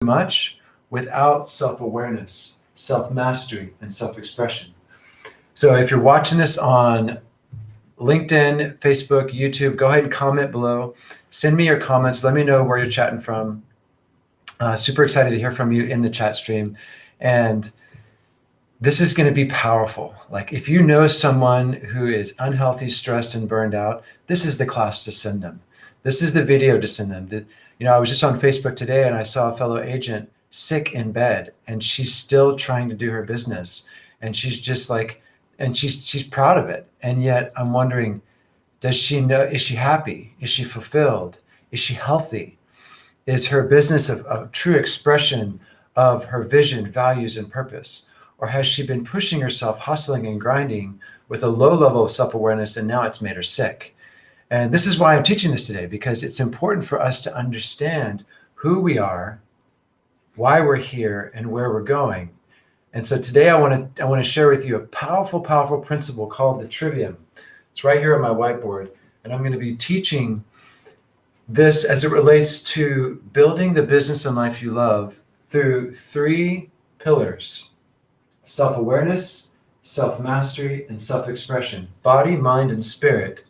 much without self-awareness, self-mastery, and self-expression. So if you're watching this on LinkedIn, Facebook, YouTube, go ahead and comment below. Send me your comments. Let me know where you're chatting from. Super excited to hear from you in the chat stream. And this is going to be powerful. Like if you know someone who is unhealthy, stressed, and burned out, this is the class to send them. This is the video to send them. I was just on Facebook today and I saw a fellow agent sick in bed, and she's still trying to do her business. And she's just like, and she's proud of it. And yet I'm wondering, does she know, is she happy? Is she fulfilled? Is she healthy? Is her business a true expression of her vision, values, and purpose? Or has she been pushing herself, hustling and grinding with a low level of self-awareness, and now it's made her sick? And this is why I'm teaching this today, because it's important for us to understand who we are, why we're here, and where we're going. And so today I want to share with you a powerful, powerful principle called the trivium. It's right here on my whiteboard. And I'm going to be teaching this as it relates to building the business and life you love through 3 pillars: self-awareness, self-mastery, and self-expression. Body, mind, and spirit.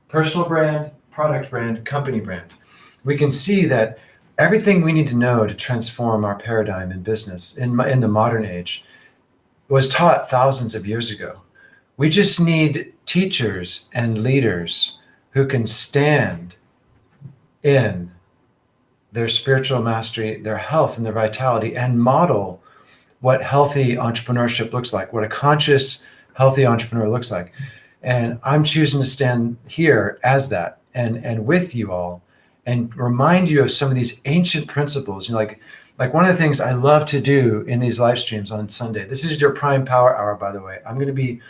Personal brand, product brand, company brand. We can see that everything we need to know to transform our paradigm in business in the modern age was taught thousands of years ago. We just need teachers and leaders who can stand in their spiritual mastery, their health, and their vitality, and model what healthy entrepreneurship looks like, what a conscious, healthy entrepreneur looks like. And I'm choosing to stand here as that and with you all and remind you of some of these ancient principles. Like one of the things I love to do in these live streams on Sunday, this is your prime power hour, by the way. I'm going to be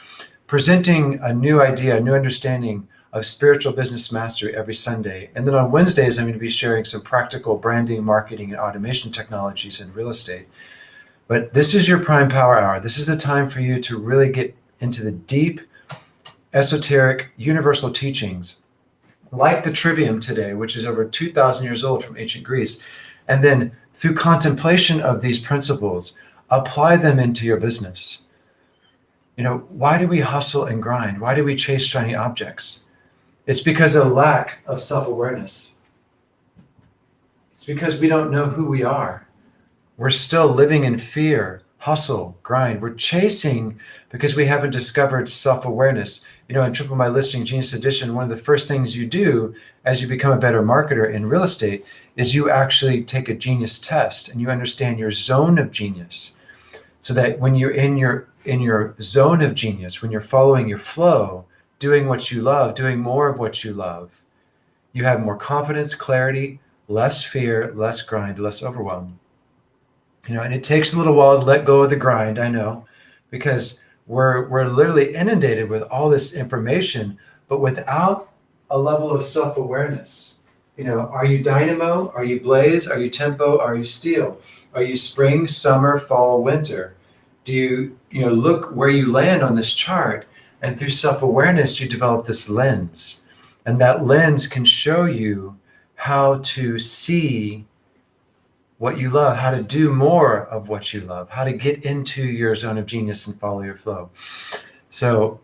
presenting a new idea, a new understanding of spiritual business mastery every Sunday. And then on Wednesdays, I'm going to be sharing some practical branding, marketing, and automation technologies in real estate. But this is your prime power hour. This is the time for you to really get into the deep, esoteric, universal teachings, like the trivium today, which is over 2,000 years old from ancient Greece. And then through contemplation of these principles, apply them into your business. Why do we hustle and grind? Why do we chase shiny objects? It's because of a lack of self-awareness. It's because we don't know who we are. We're still living in fear, hustle, grind. We're chasing because we haven't discovered self-awareness. In Triple My Listing Genius Edition, one of the first things you do as you become a better marketer in real estate is you actually take a genius test and you understand your zone of genius. So that when you're in your zone of genius, when you're following your flow, doing what you love, doing more of what you love, you have more confidence, clarity, less fear, less grind, less overwhelm. And it takes a little while to let go of the grind, I know, because we're literally inundated with all this information, but without a level of self-awareness. Are you dynamo? Are you blaze? Are you tempo? Are you steel? Are you spring, summer, fall, winter? Do you look where you land on this chart, and through self-awareness, you develop this lens, and that lens can show you how to see what you love, how to do more of what you love, how to get into your zone of genius and follow your flow. So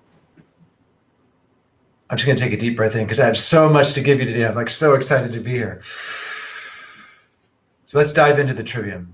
I'm just going to take a deep breath in because I have so much to give you today. I'm so excited to be here. So let's dive into the trivium.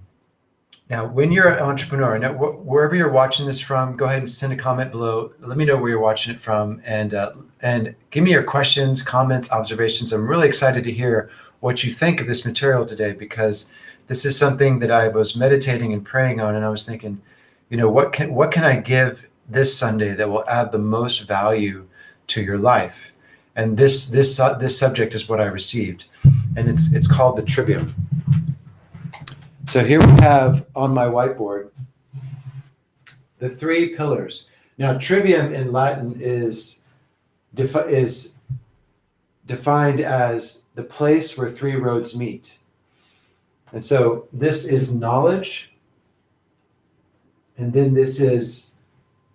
Now, when you're an entrepreneur, now, wherever you're watching this from, go ahead and send a comment below. Let me know where you're watching it from, and give me your questions, comments, observations. I'm really excited to hear what you think of this material today, because this is something that I was meditating and praying on, and I was thinking, what can I give this Sunday that will add the most value to your life? And this subject is what I received, and it's called the trivium. So here we have on my whiteboard the 3 pillars. Now, trivium in Latin is defined as the place where 3 roads meet. And so this is knowledge, and then this is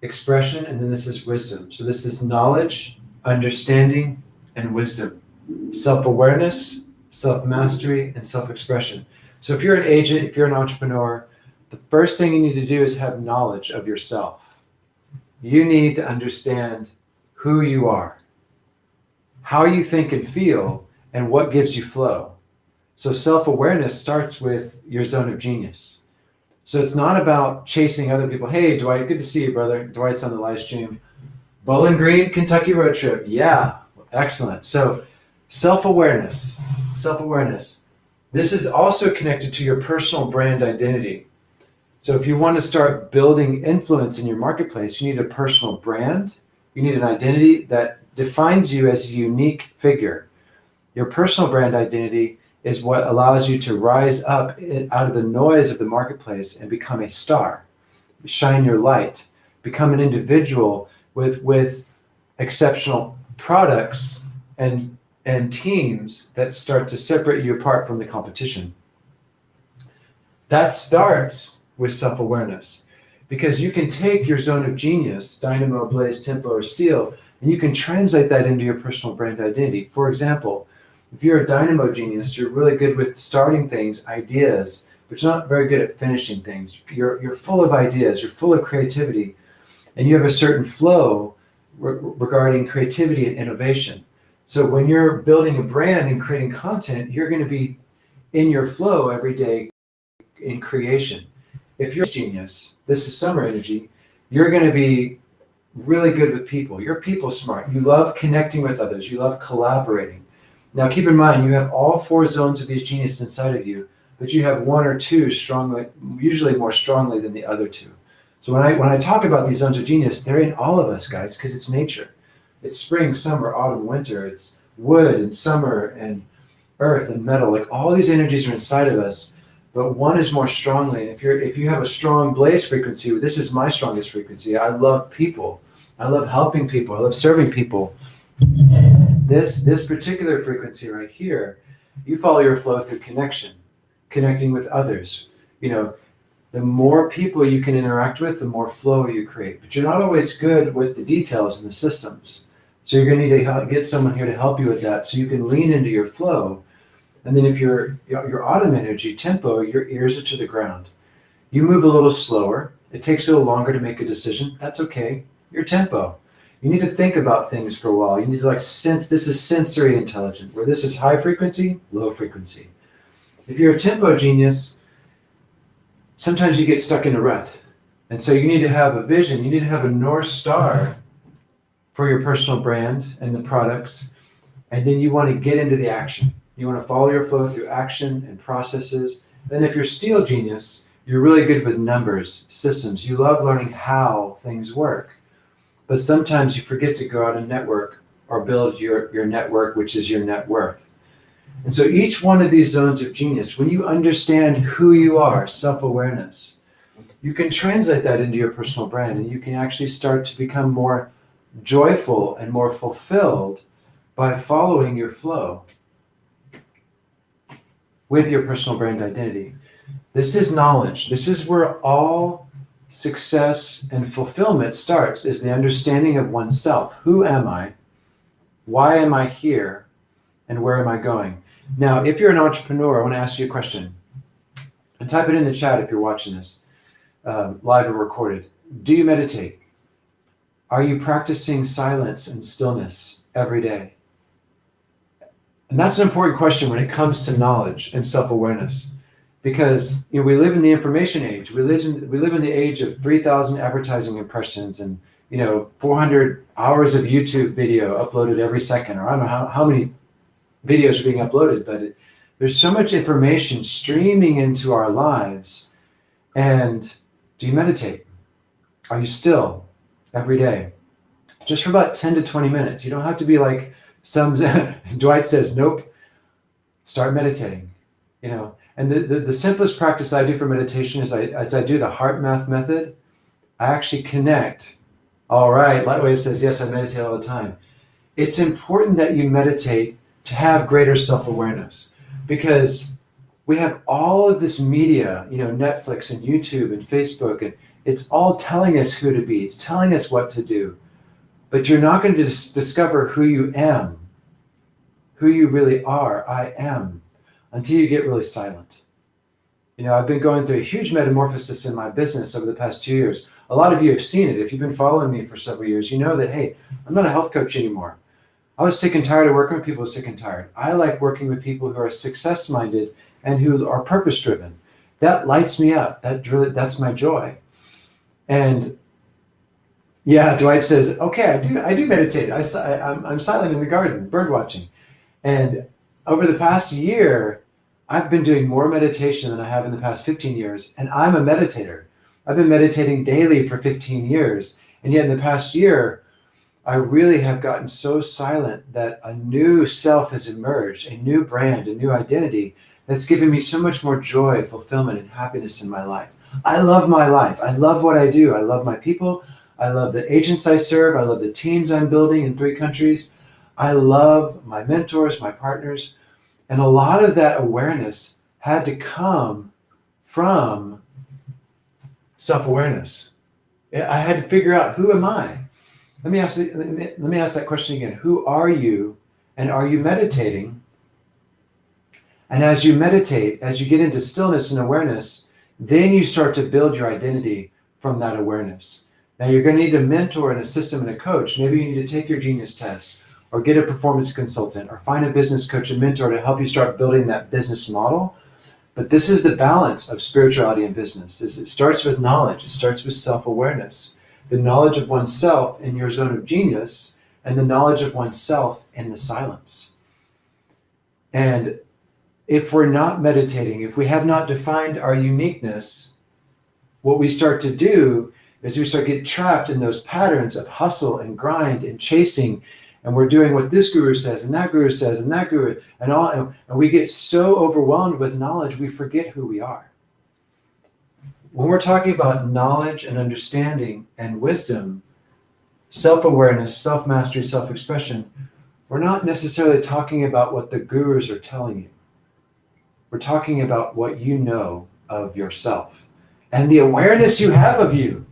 expression, and then this is wisdom. So this is knowledge, understanding, and wisdom. Self-awareness, self-mastery, and self-expression. So if you're an agent, if you're an entrepreneur, the first thing you need to do is have knowledge of yourself. You need to understand who you are, how you think and feel, and what gives you flow. So self-awareness starts with your zone of genius. So it's not about chasing other people. Hey, Dwight, good to see you, brother. Dwight's on the live stream. Bowling Green, Kentucky road trip. Yeah, excellent. So self-awareness. This is also connected to your personal brand identity. So if you want to start building influence in your marketplace, you need a personal brand. You need an identity that defines you as a unique figure. Your personal brand identity is what allows you to rise up out of the noise of the marketplace and become a star, shine your light, become an individual with exceptional products and teams that start to separate you apart from the competition. That starts with self-awareness, because you can take your zone of genius, dynamo, blaze, tempo, or steel, and you can translate that into your personal brand identity. For example, if you're a dynamo genius, you're really good with starting things, ideas, but you're not very good at finishing things. You're full of ideas, you're full of creativity, and you have a certain flow regarding creativity and innovation. So when you're building a brand and creating content, you're going to be in your flow every day in creation. If you're a genius, this is summer energy, you're going to be really good with people. You're people smart. You love connecting with others. You love collaborating. Now, keep in mind, you have all 4 zones of these genius inside of you, but you have 1 or 2 strongly, usually more strongly than the other 2. So when I talk about these zones of genius, they're in all of us, guys, because it's nature. It's spring, summer, autumn, winter. It's wood and summer and earth and metal. Like all these energies are inside of us, but one is more strongly. And if you have a strong blaze frequency, this is my strongest frequency. I love people. I love helping people. I love serving people. This particular frequency right here, you follow your flow through connecting with others. You know, the more people you can interact with, the more flow you create. But you're not always good with the details and the systems. So you're going to need to get someone here to help you with that, so you can lean into your flow. And then if your autumn energy, tempo, your ears are to the ground. You move a little slower. It takes you a little longer to make a decision. That's okay. Your tempo. You need to think about things for a while. You need to sense. This is sensory intelligent, where this is high frequency, low frequency. If you're a tempo genius, sometimes you get stuck in a rut. And so you need to have a vision. You need to have a North Star for your personal brand and the products. And then you want to get into the action. You want to follow your flow through action and processes. Then if you're steel genius, you're really good with numbers, systems. You love learning how things work. But sometimes you forget to go out and network or build your network, which is your net worth. And so each one of these zones of genius, when you understand who you are, self-awareness, you can translate that into your personal brand, and you can actually start to become more joyful and more fulfilled by following your flow with your personal brand identity. This is knowledge. This is where all success and fulfillment starts, is the understanding of oneself. Who am I? Why am I here? And where am I going? Now, if you're an entrepreneur, I want to ask you a question. And type it in the chat if you're watching this live or recorded. Do you meditate? Are you practicing silence and stillness every day? And that's an important question when it comes to knowledge and self-awareness, because we live in the information age. We live in the age of 3,000 advertising impressions and 400 hours of YouTube video uploaded every second, or I don't know how many videos are being uploaded, but there's so much information streaming into our lives. And do you meditate? Are you still every day? Just for about 10 to 20 minutes. You don't have to be like some, Dwight says, nope, start meditating, And the simplest practice I do for meditation is as I do the heart math method, I actually connect. All right, Lightwave says, yes, I meditate all the time. It's important that you meditate to have greater self-awareness, because we have all of this media, Netflix and YouTube and Facebook, and it's all telling us who to be. It's telling us what to do. But you're not going to discover who you am, who you really are, I am, until you get really silent. I've been going through a huge metamorphosis in my business over the past 2 years. A lot of you have seen it. If you've been following me for several years, you know that, hey, I'm not a health coach anymore. I was sick and tired of working with people who are sick and tired. I like working with people who are success-minded and who are purpose-driven. That lights me up. That's my joy. And yeah, Dwight says, okay, I do meditate. I'm silent in the garden, bird watching. And over the past year, I've been doing more meditation than I have in the past 15 years. And I'm a meditator. I've been meditating daily for 15 years. And yet in the past year, I really have gotten so silent that a new self has emerged, a new brand, a new identity that's given me so much more joy, fulfillment, and happiness in my life. I love my life. I love what I do. I love my people. I love the agents I serve. I love the teams I'm building in 3 countries. I love my mentors, my partners. And a lot of that awareness had to come from self-awareness. I had to figure out, who am I? Let me ask that question again. Who are you, and are you meditating? And as you meditate, as you get into stillness and awareness, then you start to build your identity from that awareness. Now you're going to need a mentor and a system and a coach. Maybe you need to take your genius test, or get a performance consultant, or find a business coach and mentor to help you start building that business model. But this is the balance of spirituality and business. It starts with knowledge. It starts with self-awareness. The knowledge of oneself in your zone of genius, and the knowledge of oneself in the silence. And if we're not meditating, if we have not defined our uniqueness, what we start to do is we start to get trapped in those patterns of hustle and grind and chasing, and we're doing what this guru says and that guru says and that guru and we get so overwhelmed with knowledge we forget who we are. When we're talking about knowledge and understanding and wisdom, self-awareness, self-mastery, self-expression, we're not necessarily talking about what the gurus are telling you. We're talking about what you know of yourself and the awareness you have of you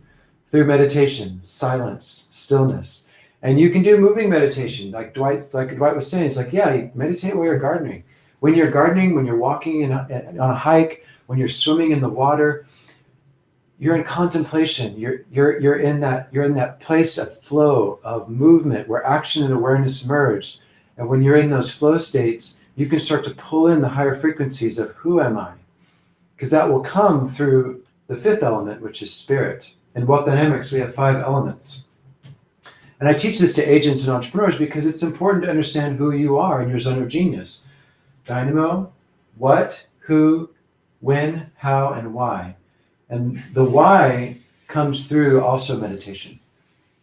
through meditation, silence, stillness. And you can do moving meditation, like Dwight was saying. It's like, yeah, you meditate while you're gardening. When you're gardening, when you're walking on a hike, when you're swimming in the water, you're in contemplation. You're in that place of flow, of movement, where action and awareness merge. And when you're in those flow states, you can start to pull in the higher frequencies of, who am I? Because that will come through the 5th element, which is spirit. In Wealth Dynamics, we have 5 elements. And I teach this to agents and entrepreneurs because it's important to understand who you are in your zone of genius. Dynamo, what, who, when, how, and why. And the why comes through also meditation.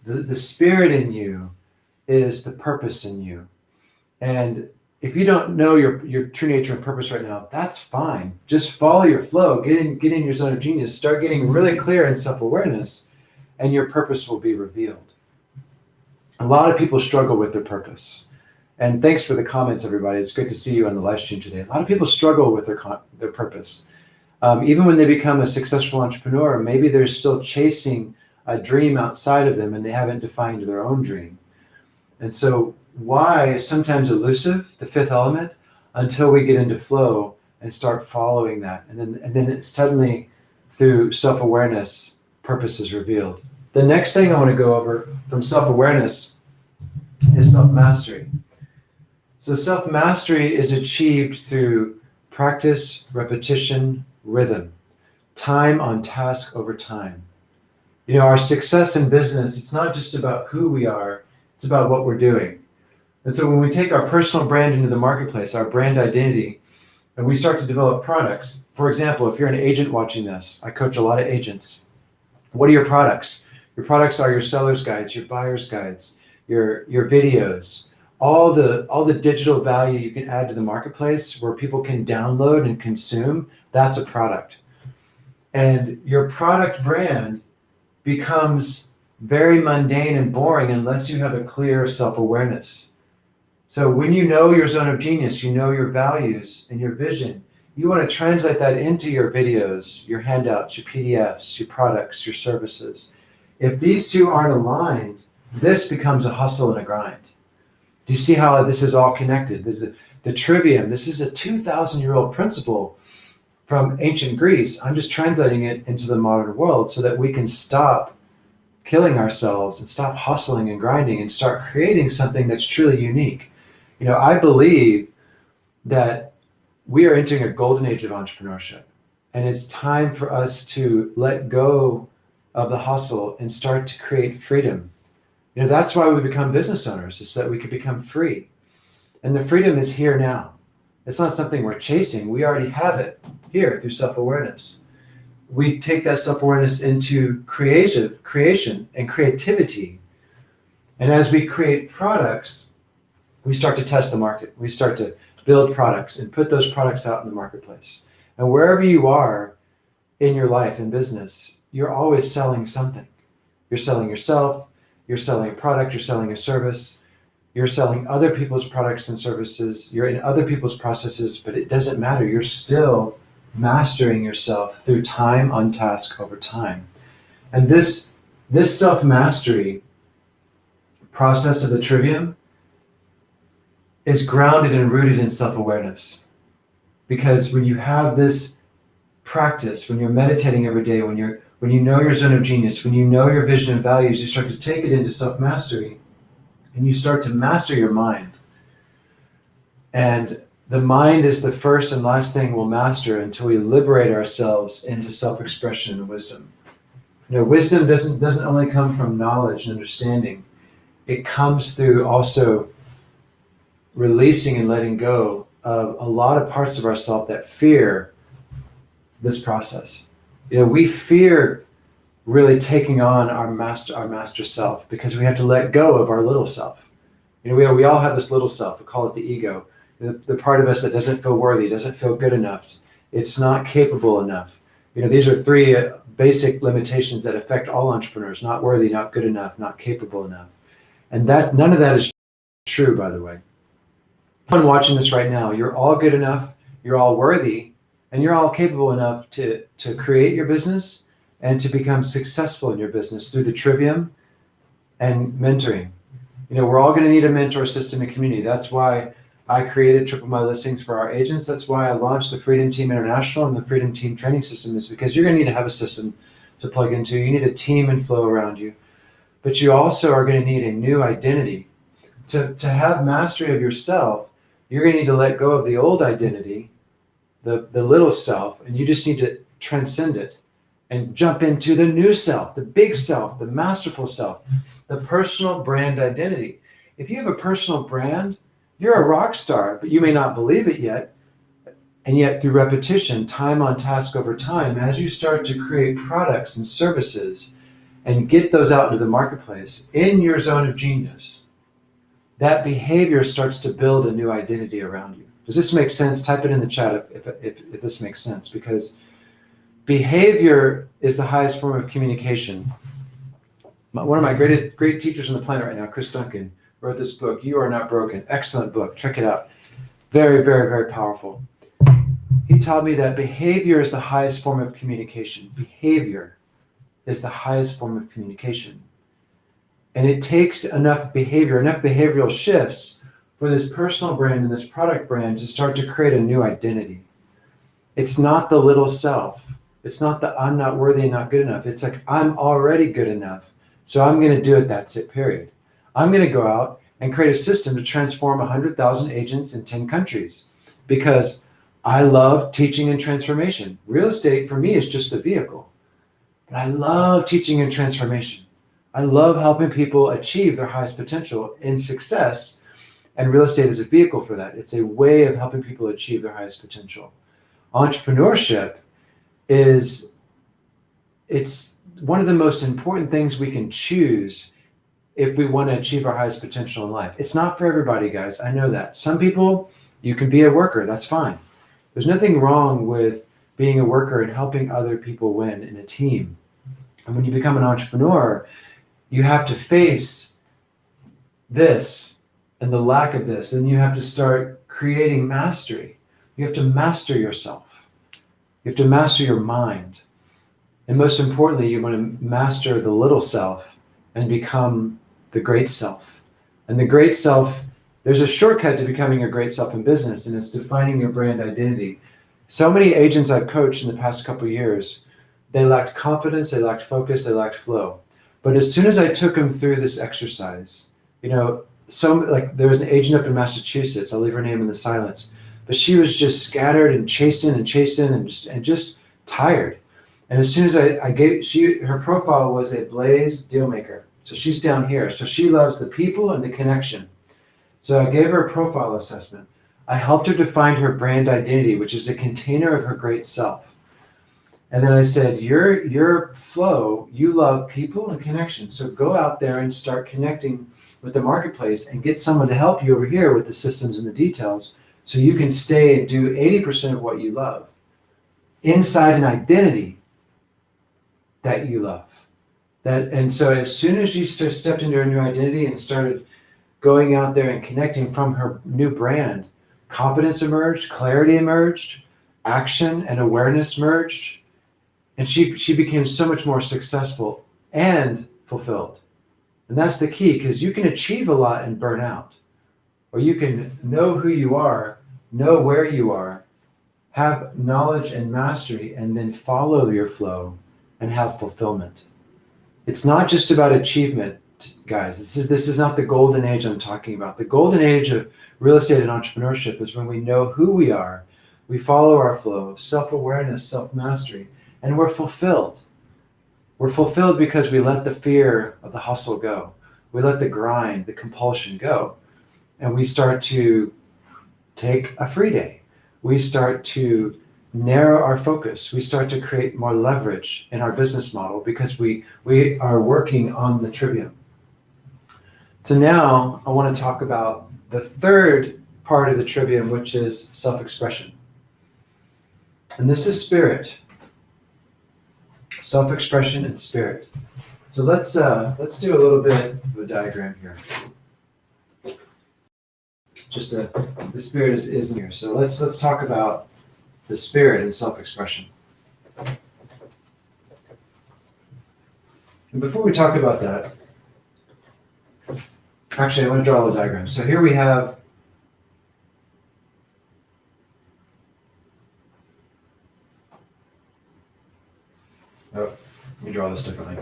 The spirit in you is the purpose in you. And if you don't know your true nature and purpose right now, that's fine. Just follow your flow, get in your zone of genius, start getting really clear in self-awareness, and your purpose will be revealed. A lot of people struggle with their purpose. And thanks for the comments, everybody. It's great to see you on the live stream today. A lot of people struggle with their purpose. Even when they become a successful entrepreneur, maybe they're still chasing a dream outside of them and they haven't defined their own dream. And so why is sometimes elusive, the 5th element, until we get into flow and start following that. And then it suddenly, through self-awareness, purpose is revealed. The next thing I want to go over from self-awareness is self-mastery. So self-mastery is achieved through practice, repetition, rhythm, time on task over time. Our success in business, it's not just about who we are, it's about what we're doing. And so when we take our personal brand into the marketplace, our brand identity, and we start to develop products, for example, if you're an agent watching this, I coach a lot of agents. What are your products? Your products are your seller's guides, your buyer's guides, your videos, all the digital value you can add to the marketplace where people can download and consume. That's a product. And your product brand becomes very mundane and boring unless you have a clear self-awareness. So when you know your zone of genius, you know your values and your vision, you want to translate that into your videos, your handouts, your PDFs, your products, your services. If these two aren't aligned, this becomes a hustle and a grind. Do you see how this is all connected? The trivium, this is a 2,000-year-old principle from ancient Greece. I'm just translating it into the modern world so that we can stop killing ourselves and stop hustling and grinding and start creating something that's truly unique. I believe that we are entering a golden age of entrepreneurship, and it's time for us to let go of the hustle and start to create freedom. That's why we become business owners, is so that we can become free. And the freedom is here now. It's not something we're chasing. We already have it here through self-awareness. We take that self-awareness into creation and creativity. And as we create products, we start to test the market. We start to build products and put those products out in the marketplace. And wherever you are in your life and business, you're always selling something. You're selling yourself, you're selling a product, you're selling a service, you're selling other people's products and services, you're in other people's processes, but it doesn't matter. You're still mastering yourself through time on task over time. And this self-mastery process of the trivium is grounded and rooted in self-awareness. Because when you have this practice, when you're meditating every day, when you know your zone of genius, when you know your vision and values, you start to take it into self-mastery and you start to master your mind. And the mind is the first and last thing we'll master until we liberate ourselves into self-expression and wisdom. Wisdom doesn't only come from knowledge and understanding. It comes through also releasing and letting go of a lot of parts of ourselves that fear this process. We fear really taking on our master self because we have to let go of our little self. We all have this little self. We call it the ego. The part of us that doesn't feel worthy, doesn't feel good enough. It's not capable enough. These are three basic limitations that affect all entrepreneurs: not worthy, not good enough, not capable enough. And none of that is true, by the way. Anyone watching this right now, you're all good enough, you're all worthy, and you're all capable enough to create your business and to become successful in your business through the trivium and mentoring. We're all going to need a mentor system and community. That's why I created Triple My Listings for our agents. That's why I launched the Freedom Team International and the Freedom Team Training System, is because you're going to need to have a system to plug into. You need a team and flow around you. But you also are going to need a new identity. To have mastery of yourself, you're going to need to let go of the old identity, the little self, and you just need to transcend it and jump into the new self, the big self, the masterful self, the personal brand identity. If you have a personal brand, you're a rock star, but you may not believe it yet. And yet through repetition, time on task over time, as you start to create products and services and get those out into the marketplace in your zone of genius, that behavior starts to build a new identity around you. Does this make sense? Type it in the chat if this makes sense, because behavior is the highest form of communication. One of my great teachers on the planet right now, Chris Duncan, wrote this book, You Are Not Broken. Excellent book. Check it out. Very, very, very powerful. He taught me that behavior is the highest form of communication. Behavior is the highest form of communication. And it takes enough behavioral shifts for this personal brand and this product brand to start to create a new identity. It's not the little self. It's not the I'm not worthy and not good enough. It's like, I'm already good enough. So I'm going to do it. That's it, period. I'm going to go out and create a system to transform 100,000 agents in 10 countries because I love teaching and transformation. Real estate for me is just a vehicle. But I love teaching and transformation. I love helping people achieve their highest potential in success, and real estate is a vehicle for that. It's a way of helping people achieve their highest potential. Entrepreneurship it's one of the most important things we can choose if we want to achieve our highest potential in life. It's not for everybody, guys. I know that. Some people, you can be a worker. That's fine. There's nothing wrong with being a worker and helping other people win in a team. And when you become an entrepreneur, you have to face this and the lack of this. And you have to start creating mastery. You have to master yourself. You have to master your mind. And most importantly, you want to master the little self and become the great self. And the great self, there's a shortcut to becoming a great self in business, and it's defining your brand identity. So many agents I've coached in the past couple of years, they lacked confidence, they lacked focus, they lacked flow. But as soon as I took them through this exercise, there was an agent up in Massachusetts, I'll leave her name in the silence, but she was just scattered and chasing and just tired. And as soon as her profile was a Blaze deal maker. So she's down here. So she loves the people and the connection. So I gave her a profile assessment. I helped her define her brand identity, which is a container of her great self. And then I said, your flow, you love people and connection. So go out there and start connecting with the marketplace and get someone to help you over here with the systems and the details so you can stay and do 80% of what you love inside an identity that you love. And so as soon as she stepped into her new identity and started going out there and connecting from her new brand, confidence emerged, clarity emerged, action and awareness merged, and she became so much more successful and fulfilled. And that's the key, because you can achieve a lot and burn out, or you can know who you are, know where you are, have knowledge and mastery, and then follow your flow and have fulfillment. It's not just about achievement, guys. This is not the golden age I'm talking about. The golden age of real estate and entrepreneurship is when we know who we are, we follow our flow, self-awareness, self-mastery, and we're fulfilled. We're fulfilled because we let the fear of the hustle go. We let the grind, the compulsion go. And we start to take a free day. We start to narrow our focus. We start to create more leverage in our business model because we are working on the trivium. So now I want to talk about the third part of the trivium, which is self-expression. And this is spirit. Self-expression and spirit. So let's do a little bit of a diagram here. Just the spirit is in here. So let's talk about the spirit and self-expression. And before we talk about that, actually I want to draw a little diagram. So here we have let me draw this differently.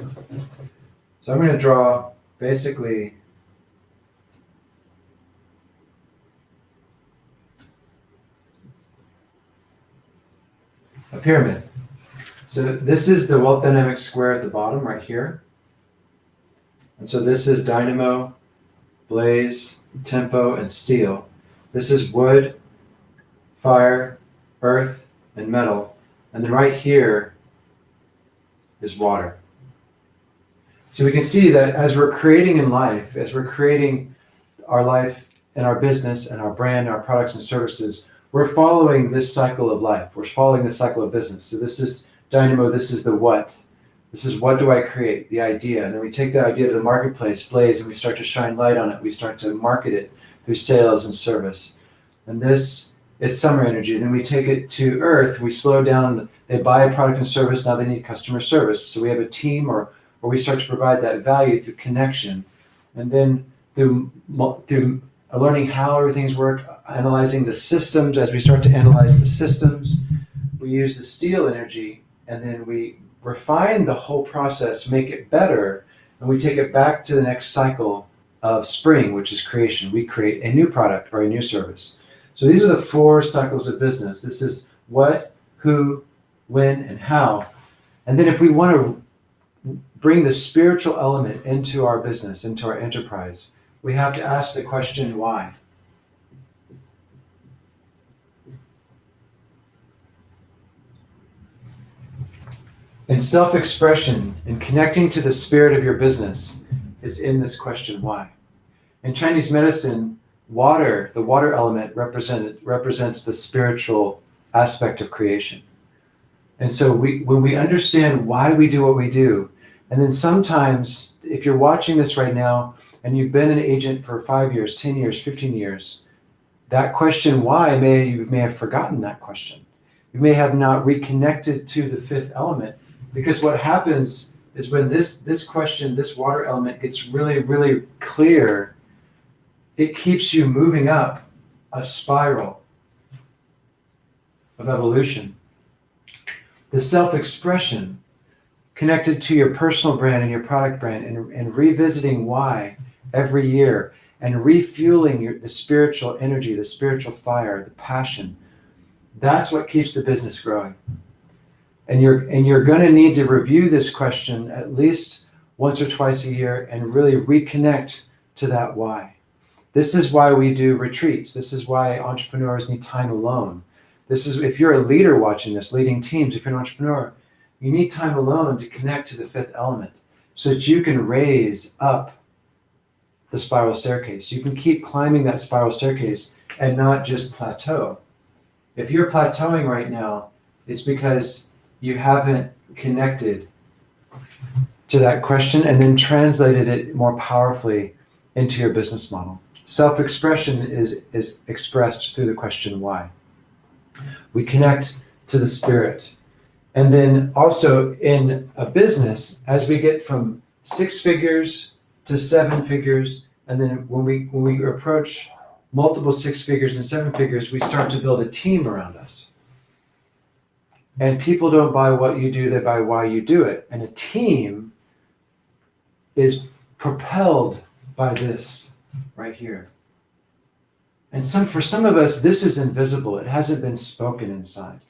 So I'm going to draw basically a pyramid. So this is the wealth dynamic square at the bottom right here. And so this is dynamo, blaze, tempo, and steel. This is wood, fire, earth, and metal. And then right here is water. So we can see that as we're creating in life, as we're creating our life and our business and our brand, our products and services, we're following this cycle of life. We're following this cycle of business. So this is dynamo, this is the what. This is what do I create, the idea. And then we take that idea to the marketplace, blaze, and we start to shine light on it. We start to market it through sales and service. And this is summer energy. And then we take it to earth, we slow down, they buy a product and service, now they need customer service. So we have a team or we start to provide that value through connection. And then through learning how everything's work, analyzing the systems, as we start to analyze the systems, we use the steel energy, and then we refine the whole process, make it better, and we take it back to the next cycle of spring, which is creation. We create a new product or a new service. So these are the 4 cycles of business. This is what, who, when, and how. And then if we want to bring the spiritual element into our business, into our enterprise, we have to ask the question, why? And self-expression and connecting to the spirit of your business is in this question, why? In Chinese medicine, water, the water element represents the spiritual aspect of creation. And so when we understand why we do what we do, and then sometimes if you're watching this right now and you've been an agent for 5 years, 10 years, 15 years, that question why, you may have forgotten that question. You may have not reconnected to the 5th element, because what happens is when this question, this water element gets really, really clear, it keeps you moving up a spiral. of evolution. The self-expression connected to your personal brand and your product brand, and revisiting why every year, and refueling the spiritual energy, the spiritual fire, the passion. That's what keeps the business growing. And you're going to need to review this question at least once or twice a year and really reconnect to that why. This is why we do retreats. This is why entrepreneurs need time alone. This is, if you're a leader watching this, leading teams, if you're an entrepreneur, you need time alone to connect to the fifth element so that you can raise up the spiral staircase. You can keep climbing that spiral staircase and not just plateau. If you're plateauing right now, it's because you haven't connected to that question and then translated it more powerfully into your business model. Self-expression is expressed through the question why. We connect to the spirit. And then also in a business, as we get from 6 figures to 7 figures, and then when we approach multiple 6 figures and 7 figures, we start to build a team around us. And people don't buy what you do, they buy why you do it. And a team is propelled by this right here. And for some of us, this is invisible. It hasn't been spoken inside.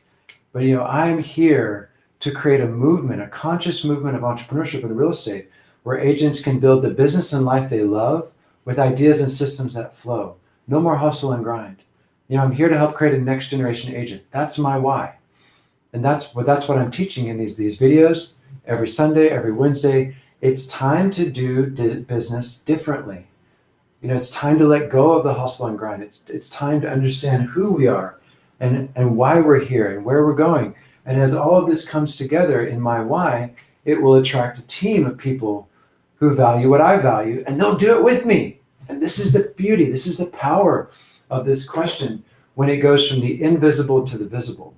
But I'm here to create a movement, a conscious movement of entrepreneurship in real estate, where agents can build the business and life they love with ideas and systems that flow. No more hustle and grind. I'm here to help create a next generation agent. That's my why. And that's what I'm teaching in these videos every Sunday, every Wednesday. It's time to do business differently. It's time to let go of the hustle and grind. It's time to understand who we are and why we're here and where we're going. And as all of this comes together in my why, it will attract a team of people who value what I value, and they'll do it with me. And this is the beauty, this is the power of this question when it goes from the invisible to the visible.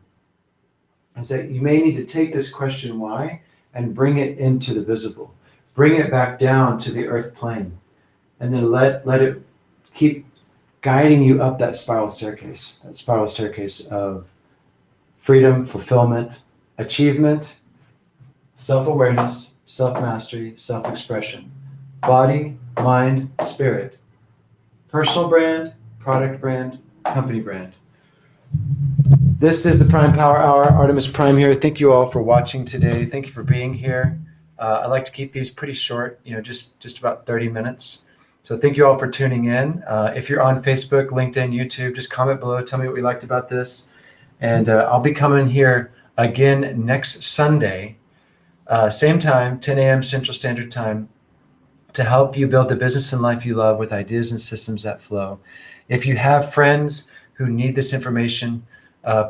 Is that you may need to take this question why and bring it into the visible. Bring it back down to the earth plane. And then let it keep guiding you up that spiral staircase of freedom, fulfillment, achievement, self-awareness, self-mastery, self-expression, body, mind, spirit, personal brand, product brand, company brand. This is the Prime Power Hour. Arttemis Prime here. Thank you all for watching today. Thank you for being here. I like to keep these pretty short, just about 30 minutes. So thank you all for tuning in. If you're on Facebook, LinkedIn, YouTube, just comment below. Tell me what you liked about this. And I'll be coming here again next Sunday, same time, 10 a.m. Central Standard Time, to help you build the business and life you love with ideas and systems that flow. If you have friends who need this information,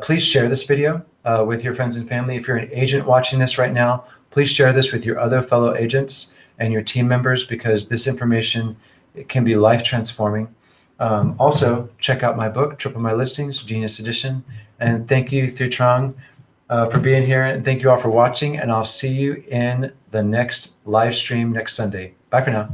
please share this video with your friends and family. If you're an agent watching this right now, please share this with your other fellow agents and your team members, because this information, it can be life transforming. Also, check out my book, Triple My Listings, Genius Edition. And thank you, Thu Trong, for being here. And thank you all for watching. And I'll see you in the next live stream next Sunday. Bye for now.